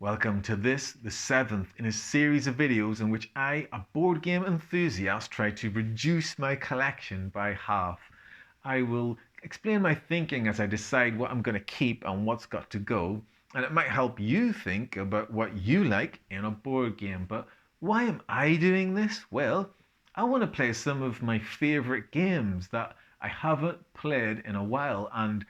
Welcome to the seventh in a series of videos in which I, a board game enthusiast, try to reduce my collection by half. I will explain my thinking as I decide what I'm going to keep and what's got to go, and it might help you think about what you like in a board game. But why am I doing this? Well, I want to play some of my favorite games that I haven't played in a while, and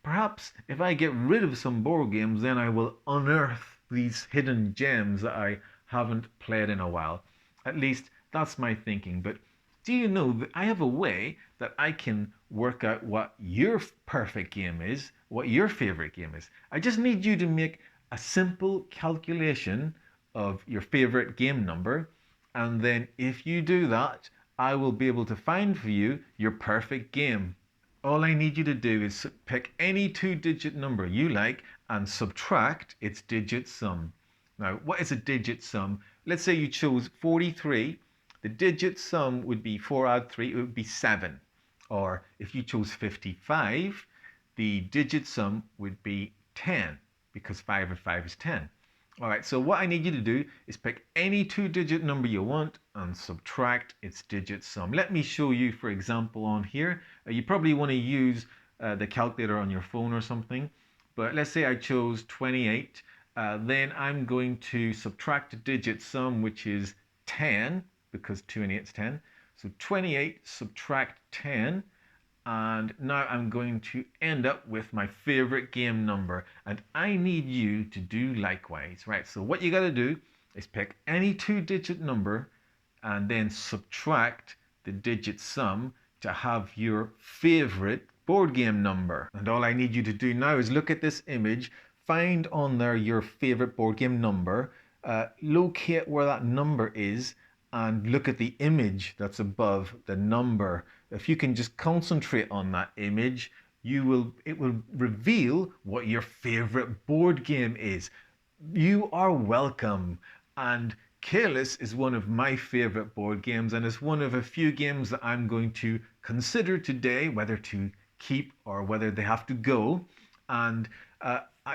perhaps if I get rid of some board games, then I will unearth these hidden gems that I haven't played in a while. At least that's my thinking. But do you know that I have a way that I can work out what your perfect game is, what your favorite game is? I just need you to make a simple calculation of your favorite game number. And then if you do that, I will be able to find for you your perfect game. All I need you to do is pick any two-digit number you like and subtract its digit sum. Now, what is a digit sum? Let's say you chose 43. The digit sum would be 4 add 3, it would be 7. Or if you chose 55, the digit sum would be 10 because 5 and 5 is 10. All right, so what I need you to do is pick any two-digit number you want and subtract its digit sum. Let me show you, for example, on here. You probably want to use the calculator on your phone or something. But let's say I chose 28. Then I'm going to subtract the digit sum, which is 10, because 2 and 8 is 10. So 28 subtract 10. And now I'm going to end up with my favorite game number, and I need you to do likewise, right? So what you got to do is pick any two-digit number and then subtract the digit sum to have your favorite board game number. And all I need you to do now is look at this image, find on there your favorite board game number, locate where that number is, and look at the image that's above the number. If you can just concentrate on that image, it will reveal what your favorite board game is. You are welcome. And Caylus is one of my favorite board games, and it's one of a few games that I'm going to consider today whether to keep or whether they have to go. And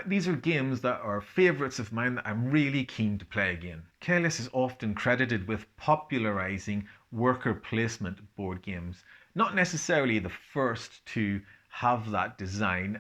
these are games that are favorites of mine that I'm really keen to play again. Caylus is often credited with popularizing worker placement board games. Not necessarily the first to have that design.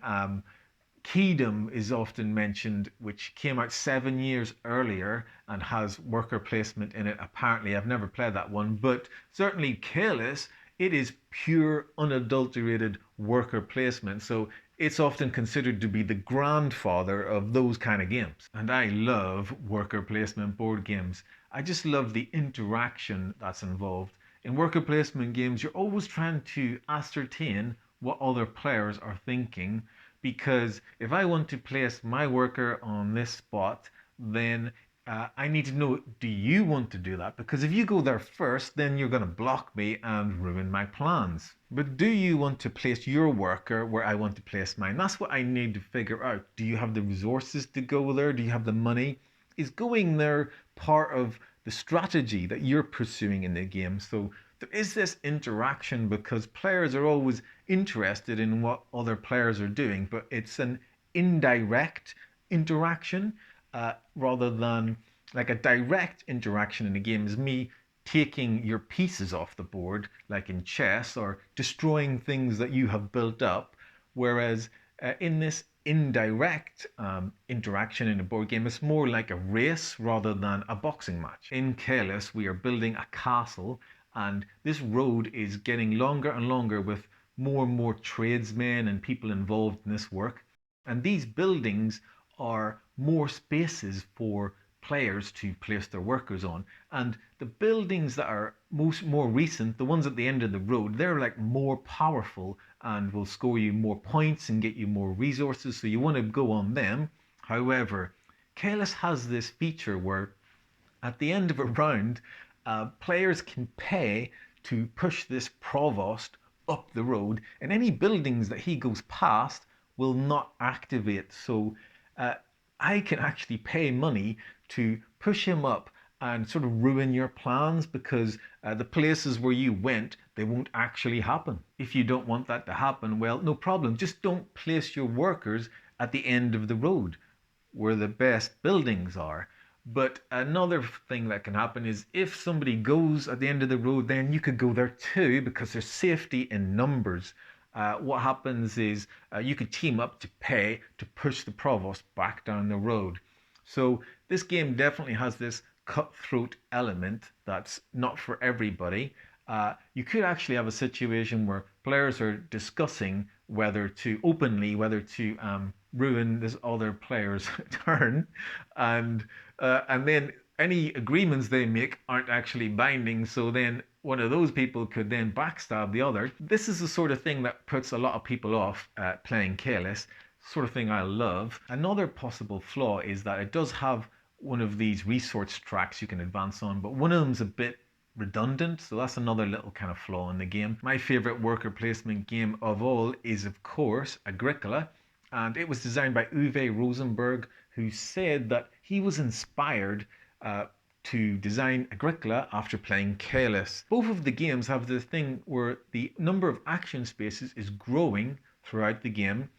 Keydom is often mentioned, which came out 7 years earlier and has worker placement in it. Apparently, I've never played that one, but certainly Caylus, it is pure, unadulterated worker placement. So it's often considered to be the grandfather of those kind of games. And I love worker placement board games. I just love the interaction that's involved. In worker placement games, you're always trying to ascertain what other players are thinking, because if I want to place my worker on this spot, then I need to know, do you want to do that? Because if you go there first, then you're going to block me and ruin my plans. But do you want to place your worker where I want to place mine? That's what I need to figure out. Do you have the resources to go there? Do you have the money? Is going there part of the strategy that you're pursuing in the game? So there is this interaction because players are always interested in what other players are doing, but it's an indirect interaction. Rather than like a direct interaction in a game is me taking your pieces off the board, like in chess, or destroying things that you have built up. Whereas in this indirect interaction in a board game, it's more like a race rather than a boxing match. In Caylus, we are building a castle, and this road is getting longer and longer with more and more tradesmen and people involved in this work. And these buildings are more spaces for players to place their workers on. And the buildings that are more recent, the ones at the end of the road, they're like more powerful and will score you more points and get you more resources. So you want to go on them. However, Caylus has this feature where at the end of a round, players can pay to push this provost up the road, and any buildings that he goes past will not activate. So I can actually pay money to push him up and sort of ruin your plans, because the places where you went, they won't actually happen. If you don't want that to happen, well, no problem. Just don't place your workers at the end of the road. where the best buildings are. But another thing that can happen is if somebody goes at the end of the road, then you could go there too because there's safety in numbers. What happens is you could team up to pay to push the provost back down the road. So this game definitely has this cutthroat element that's not for everybody. You could actually have a situation where players are discussing whether to ruin this other player's turn, and then any agreements they make aren't actually binding. So then one of those people could then backstab the other. This is the sort of thing that puts a lot of people off playing Caylus. Sort of thing I love. Another possible flaw is that it does have one of these resource tracks you can advance on, but one of them's a bit redundant, so that's another little kind of flaw in the game. My favorite worker placement game of all is, of course, Agricola, and it was designed by Uwe Rosenberg, who said that he was inspired to design Agricola after playing Caylus. Both of the games have the thing where the number of action spaces is growing throughout the game,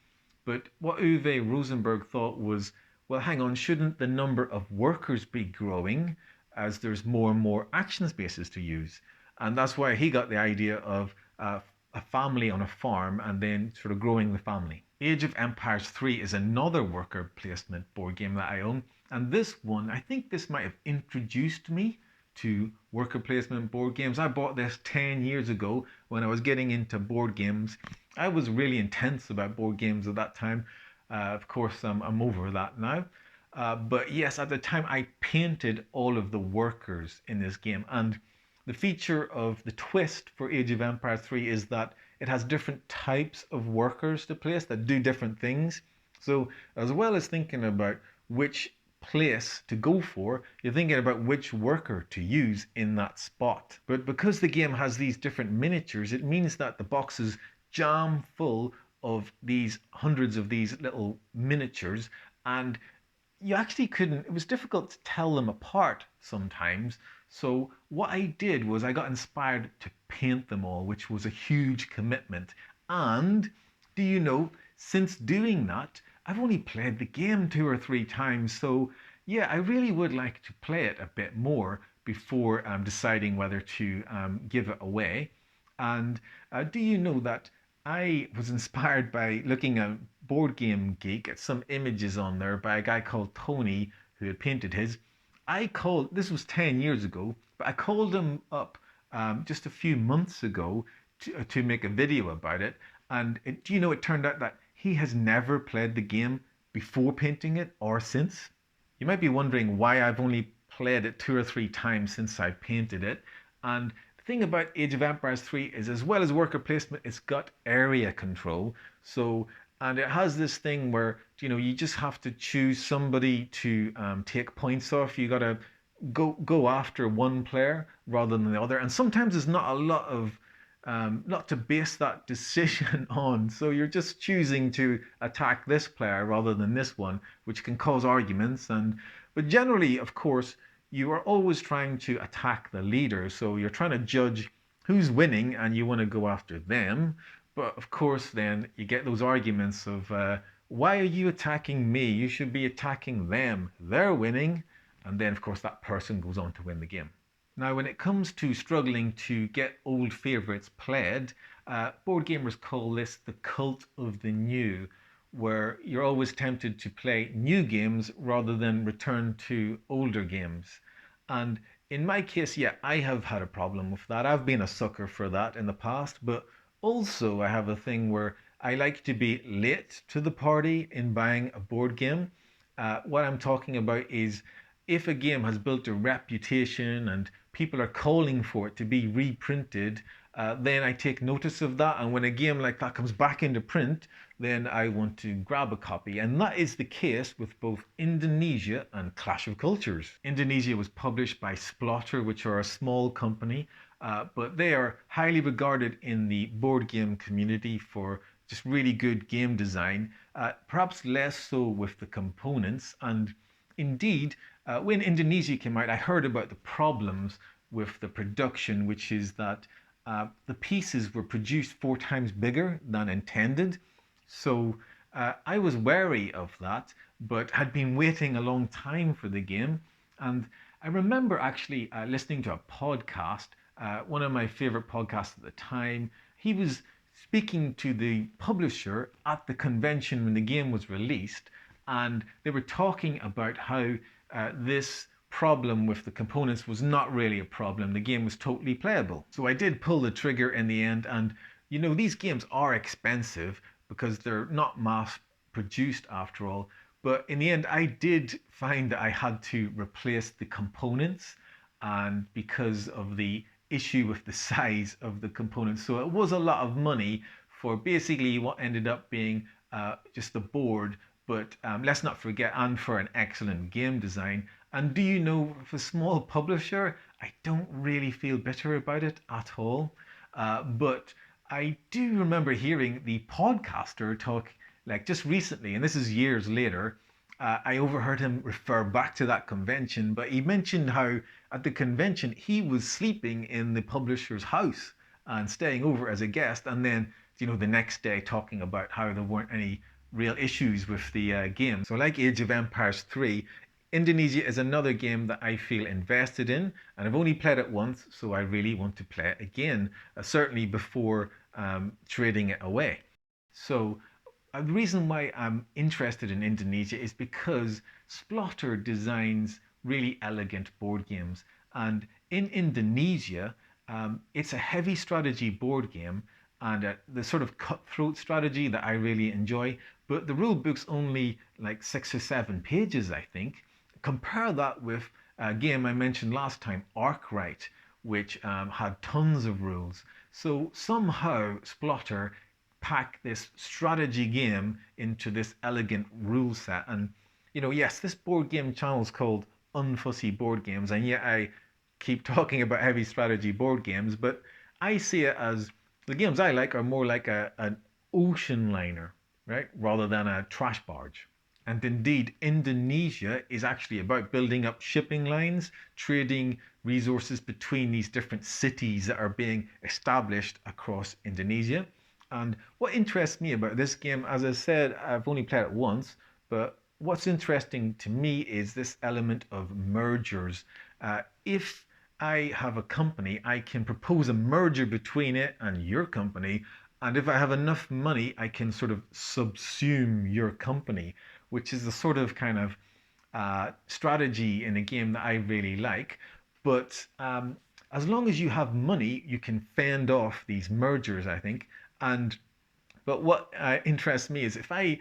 but what Uwe Rosenberg thought was, well, hang on, shouldn't the number of workers be growing as there's more and more action spaces to use? And that's why he got the idea of a family on a farm and then sort of growing the family. Age of Empires 3 is another worker placement board game that I own. And this one, I think this might have introduced me to worker placement board games. I bought this 10 years ago when I was getting into board games. I was really intense about board games at that time. Of course, I'm over that now. But yes, at the time I painted all of the workers in this game. And the feature of the twist for Age of Empires 3 is that it has different types of workers to place that do different things. So as well as thinking about which place to go for, you're thinking about which worker to use in that spot. But because the game has these different miniatures, it means that the box is jam full of these hundreds of these little miniatures, and you actually couldn't, it was difficult to tell them apart sometimes. So what I did was I got inspired to paint them all, which was a huge commitment. And do you know, since doing that, I've only played the game 2 or 3 times. So yeah, I really would like to play it a bit more before deciding whether to give it away. And do you know that I was inspired by looking at Board Game Geek at some images on there by a guy called Tony who had painted his. This was 10 years ago, but I called him up just a few months ago to make a video about it. And do you know, it turned out that he has never played the game before painting it or since. You might be wondering why I've only played it 2 or 3 times since I painted it. And the thing about Age of Empires 3 is, as well as worker placement, it's got area control. So, and it has this thing where, you know, you just have to choose somebody to take points off. You got to go after one player rather than the other. And sometimes there's not a lot to base that decision on. So you're just choosing to attack this player rather than this one, which can cause arguments. But generally, of course, you are always trying to attack the leader. So you're trying to judge who's winning and you want to go after them. But of course, then you get those arguments of, why are you attacking me? You should be attacking them. They're winning. And then, of course, that person goes on to win the game. Now, when it comes to struggling to get old favourites played, board gamers call this the cult of the new, where you're always tempted to play new games rather than return to older games. And in my case, yeah, I have had a problem with that. I've been a sucker for that in the past, but also I have a thing where I like to be late to the party in buying a board game. What I'm talking about is if a game has built a reputation and people are calling for it to be reprinted, then I take notice of that. And when a game like that comes back into print, then I want to grab a copy. And that is the case with both Indonesia and Clash of Cultures. Indonesia was published by Splotter, which are a small company, but they are highly regarded in the board game community for just really good game design, perhaps less so with the components. And indeed, when Indonesia came out, I heard about the problems with the production, which is that the pieces were produced 4 times bigger than intended. So I was wary of that, but had been waiting a long time for the game. And I remember actually listening to a podcast, one of my favorite podcasts at the time. He was speaking to the publisher at the convention when the game was released, and they were talking about how this problem with the components was not really a problem. The game was totally playable. So I did pull the trigger in the end, and these games are expensive because they're not mass produced after all. But in the end, I did find that I had to replace the components, and because of the issue with the size of the components. So it was a lot of money for basically what ended up being just the board. But let's not forget, and for an excellent game design. And do you know, for a small publisher, I don't really feel bitter about it at all. But I do remember hearing the podcaster talk like just recently, and this is years later. I overheard him refer back to that convention, but he mentioned how at the convention he was sleeping in the publisher's house and staying over as a guest, and then the next day talking about how there weren't any real issues with the game. So, like Age of Empires 3, Indonesia is another game that I feel invested in, and I've only played it once, so I really want to play it again, certainly before trading it away. So, the reason why I'm interested in Indonesia is because Splotter designs really elegant board games. And in Indonesia, it's a heavy strategy board game and the sort of cutthroat strategy that I really enjoy. But the rule book's only like 6 or 7 pages, I think. Compare that with a game I mentioned last time, Arkwright, which had tons of rules. So somehow Splotter pack this strategy game into this elegant rule set. And yes, this board game channel is called Unfussy Board Games, and yet I keep talking about heavy strategy board games, but I see it as the games I like are more like an ocean liner, right, rather than a trash barge. And indeed, Indonesia is actually about building up shipping lines, trading resources between these different cities that are being established across Indonesia. And what interests me about this game, as I said, I've only played it once, but what's interesting to me is this element of mergers. If I have a company, I can propose a merger between it and your company. And if I have enough money, I can sort of subsume your company, which is the sort of kind of strategy in a game that I really like. But as long as you have money, you can fend off these mergers, I think. And but what interests me is if I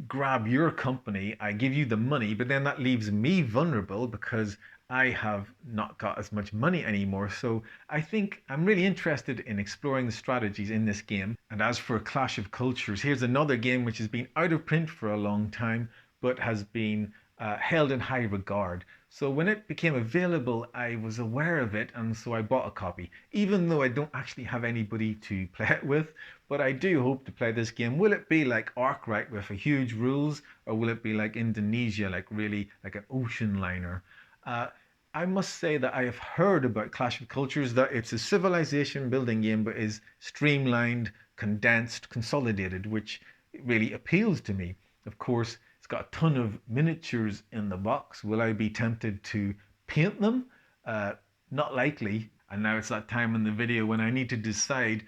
grab your company, I give you the money, but then that leaves me vulnerable because I have not got as much money anymore. So I think I'm really interested in exploring the strategies in this game. And as for Clash of Cultures, here's another game which has been out of print for a long time, but has been held in high regard. So when it became available, I was aware of it, and so I bought a copy, even though I don't actually have anybody to play it with. But I do hope to play this game. Will it be like Arkwright with a huge rules, or will it be like Indonesia, like really like an ocean liner? Uh, I must say that I have heard about Clash of Cultures that it's a civilization building game, but is streamlined, condensed, consolidated, which really appeals to me. Of course, it's got a ton of miniatures in the box. Will I be tempted to paint them? Not likely. And now it's that time in the video when I need to decide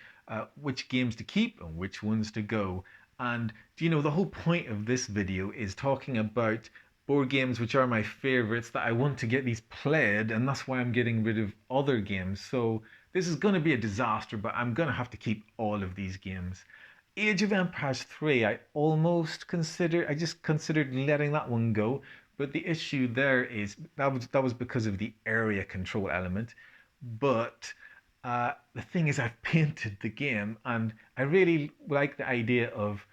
which games to keep and which ones to go. And the whole point of this video is talking about board games which are my favorites that I want to get these played, and that's why I'm getting rid of other games. So this is going to be a disaster, but I'm going to have to keep all of these games. Age of Empires 3, I just considered letting that one go, but the issue there is that was because of the area control element. But the thing is, I've painted the game, and I really like the idea of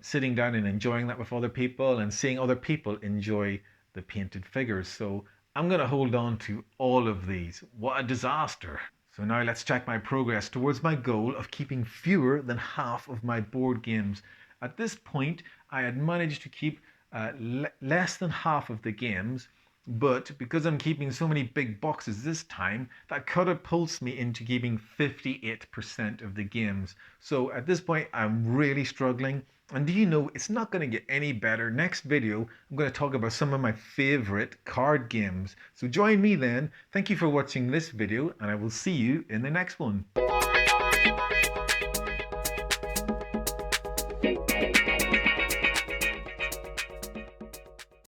sitting down and enjoying that with other people and seeing other people enjoy the painted figures. So I'm going to hold on to all of these. What a disaster! So now let's check my progress towards my goal of keeping fewer than half of my board games. At this point, I had managed to keep less than half of the games, but because I'm keeping so many big boxes this time, that catapults me into keeping 58% of the games. So at this point, I'm really struggling. And do you know, it's not going to get any better. Next video, I'm going to talk about some of my favorite card games. So join me then. Thank you for watching this video, and I will see you in the next one.